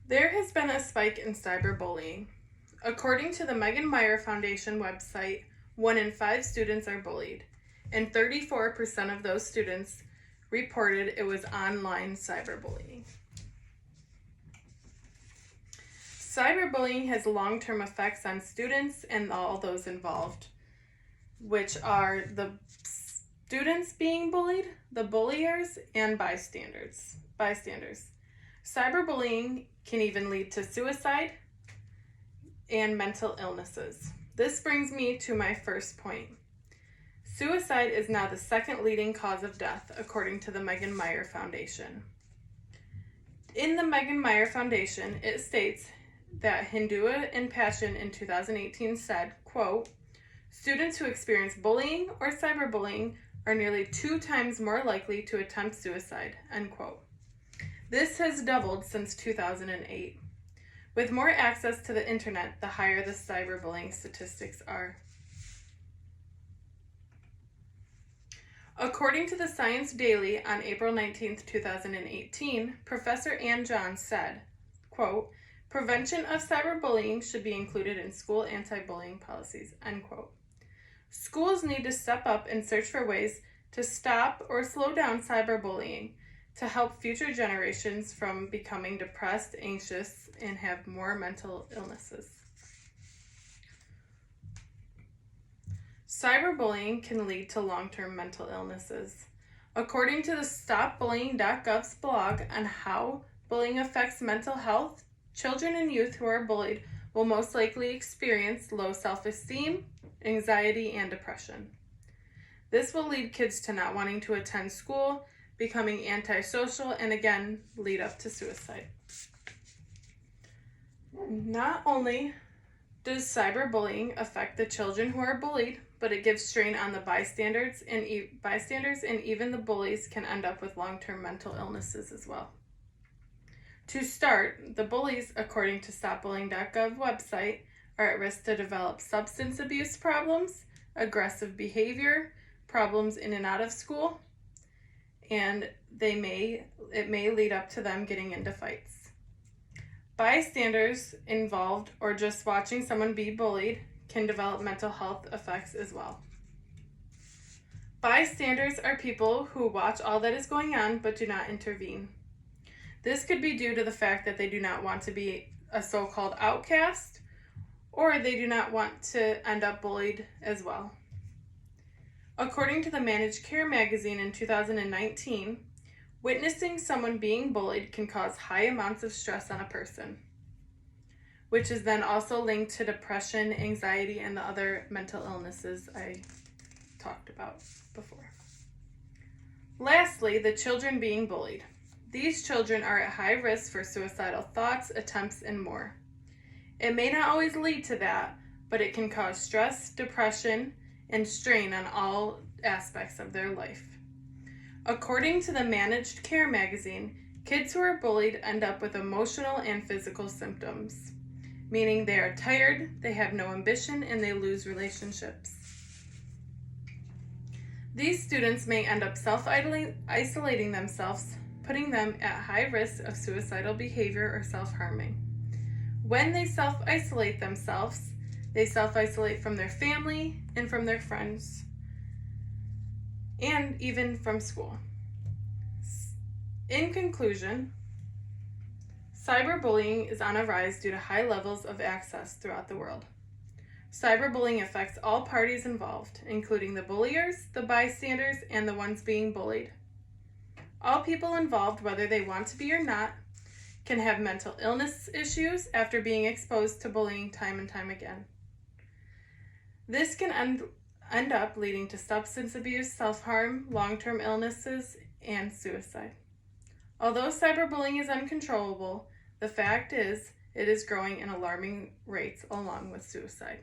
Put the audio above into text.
There has been a spike in cyberbullying. According to the Megan Meyer Foundation website, 1 in 5 students are bullied, and 34% of those students reported it was online cyberbullying. Cyberbullying has long-term effects on students and all those involved, which are the students being bullied, the bulliers, and bystanders. Cyberbullying can even lead to suicide and mental illnesses. This brings me to my first point. Suicide is now the second leading cause of death, according to the Megan Meyer Foundation. In the Megan Meyer Foundation, it states that Hindua and Passion in 2018 said, quote, "Students who experience bullying or cyberbullying are nearly 2 times more likely to attempt suicide," end quote. This has doubled since 2008. With more access to the internet, the higher the cyberbullying statistics are. According to the Science Daily on April 19, 2018, Professor Ann Johns said, quote, "Prevention of cyberbullying should be included in school anti-bullying policies," end quote. Schools need to step up and search for ways to stop or slow down cyberbullying to help future generations from becoming depressed, anxious, and have more mental illnesses. Cyberbullying can lead to long-term mental illnesses. According to the StopBullying.gov's blog on how bullying affects mental health, children and youth who are bullied will most likely experience low self-esteem, anxiety, and depression. This will lead kids to not wanting to attend school, becoming antisocial, and again, lead up to suicide. Not only does cyberbullying affect the children who are bullied, but it gives strain on the bystanders, and even the bullies can end up with long-term mental illnesses as well. To start, the bullies, according to StopBullying.gov website, are at risk to develop substance abuse problems, aggressive behavior, problems in and out of school, and it may lead up to them getting into fights. Bystanders involved or just watching someone be bullied can develop mental health effects as well. Bystanders are people who watch all that is going on but do not intervene. This could be due to the fact that they do not want to be a so-called outcast, or they do not want to end up bullied as well. According to the Managed Care magazine in 2019, witnessing someone being bullied can cause high amounts of stress on a person, which is then also linked to depression, anxiety, and the other mental illnesses I talked about before. Lastly, the children being bullied. These children are at high risk for suicidal thoughts, attempts, and more. It may not always lead to that, but it can cause stress, depression, and strain on all aspects of their life. According to the Managed Care magazine, kids who are bullied end up with emotional and physical symptoms, meaning they are tired, they have no ambition, and they lose relationships. These students may end up self-isolating themselves, putting them at high risk of suicidal behavior or self-harming. When they self-isolate themselves, they self-isolate from their family and from their friends, and even from school. In conclusion, cyberbullying is on a rise due to high levels of access throughout the world. Cyberbullying affects all parties involved, including the bulliers, the bystanders, and the ones being bullied. All people involved, whether they want to be or not, can have mental illness issues after being exposed to bullying time and time again. This can end up leading to substance abuse, self-harm, long-term illnesses, and suicide. Although cyberbullying is uncontrollable, the fact is it is growing in alarming rates along with suicide.